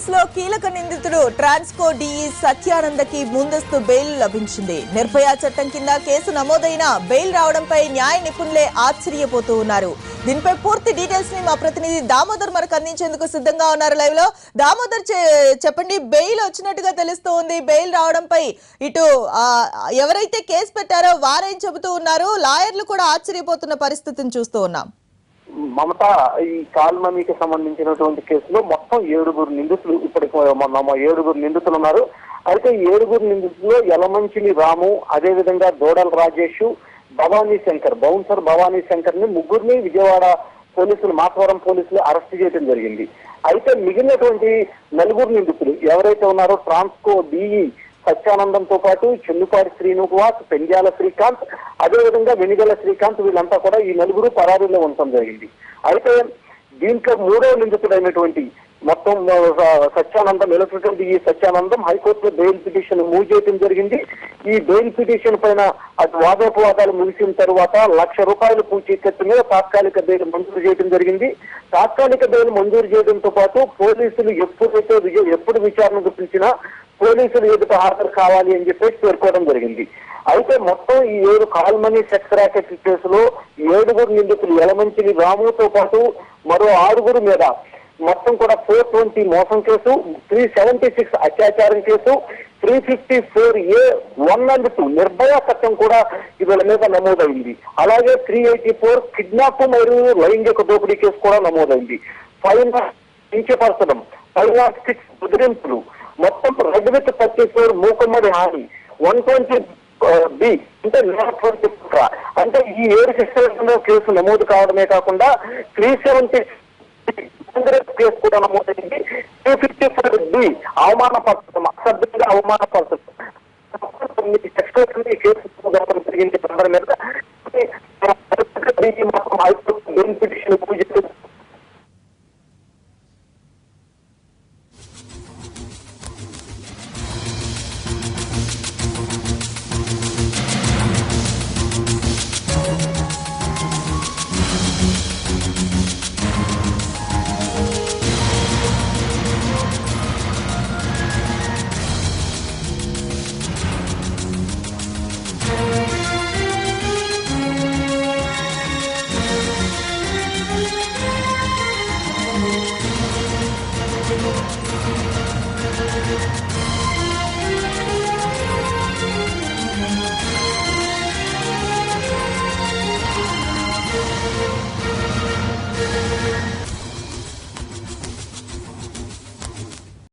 కేసులో కీలక నిందితుడు ట్రాన్స్కో డిఈ సత్యానందకి ముందస్తు బెయిల్ లభించింది. నిర్భయ చట్టం కింద కేసు నమోదైన బెయిల్ రావడంపై న్యాయ నిపుణులే ఆశ్చర్యపోతూ ఉన్నారు. దీనిపై పూర్తి డీటెయిల్స్ ని మా ప్రతినిధి దామోదర్ మనకు అందించేందుకు సిద్ధంగా ఉన్నారు లైవ్ లో. దామోదర్, చెప్పండి, బెయిల్ వచ్చినట్టుగా తెలుస్తూ ఉంది. బెయిల్ రావడంపై ఇటు ఎవరైతే కేసు పెట్టారో వారేం చెబుతూ ఉన్నారు, లాయర్లు కూడా ఆశ్చర్యపోతున్న పరిస్థితిని చూస్తూ ఉన్నాం. మమత, ఈ కాల్మనీకి సంబంధించినటువంటి కేసులో మొత్తం 7 నిందితులు ఇప్పటికి 7 నిందితులు ఉన్నారు. అయితే 7 నిందితుల్లో యలమంచిలి రాము, అదే విధంగా దోడల రాజేష్, భవానీ శంకర్, బౌన్సర్ భవానీ శంకర్ ని ముగ్గురిని విజయవాడ పోలీసులు, మాతవరం పోలీసులు అరెస్ట్ చేయడం జరిగింది. అయితే మిగిలినటువంటి 4 నిందితులు ఎవరైతే ఉన్నారో ట్రాన్స్కో డిఈ సత్యానందంతో పాటు చెన్నుపాటి శ్రీనివాస్, పెంజాల శ్రీకాంత్, అదేవిధంగా వెనిగల శ్రీకాంత్, వీళ్ళంతా కూడా ఈ 4 పరారీలో ఉండటం జరిగింది. అయితే దీంట్లో 3వ నిందితుడైనటువంటి మొత్తం సత్యానందం, ఎలక్ట్రికల్ డిఈ సత్యానందం హైకోర్టులో బెయిల్ పిటిషన్ మూవ్ చేయడం జరిగింది. ఈ బెయిల్ పిటిషన్ పైన అటు వాదోపవాదాలు ముగిసిన తరువాత ₹1,00,000 పూచీకత్తు మీద తాత్కాలిక బెయిల్ మంజూరు చేయడం జరిగింది. తాత్కాలిక బెయిల్ మంజూరు చేయడంతో పాటు పోలీసులు ఎప్పుడు విచారణకు పిలిచినా పోలీసులు ఎదుట హాజరు కావాలి అని చెప్పేసి పేర్కోవడం జరిగింది. అయితే మొత్తం ఈ 7 కాల్మనీ సెక్స్ ర్యాకెట్ కేసులో 7 నిందితులు యలమంచిలి రాముతో పాటు మరో 6 మీద మొత్తం కూడా 420 మోసం కేసు, 376 అత్యాచారం కేసు, 354A(1 and 2) నిర్భయ చట్టం కూడా వీళ్ళ మీద నమోదైంది. అలాగే 384 కిడ్నాప్ మరియు లైంగిక దోపిడీ కేసు కూడా నమోదైంది. 506 కించపరచడం, 506 బెదిరింపులు, మొత్తం రెడ్ విత్ 34 మూకుమ్మడి హాని, 120B అంటే అంటే ఈ 7 సెక్షన్లలో కేసు నమోదు కావడమే కాకుండా 370 కేసు కూడా నమోదైంది. 254B అవమానపరచడం, అసభ్యంగా అవమానపరచడం, 9 సెక్షన్లు ఈ కేసు జరిగింది. అందరి మీద హైకోర్టు బెయిల్ పిటిషన్ పూజ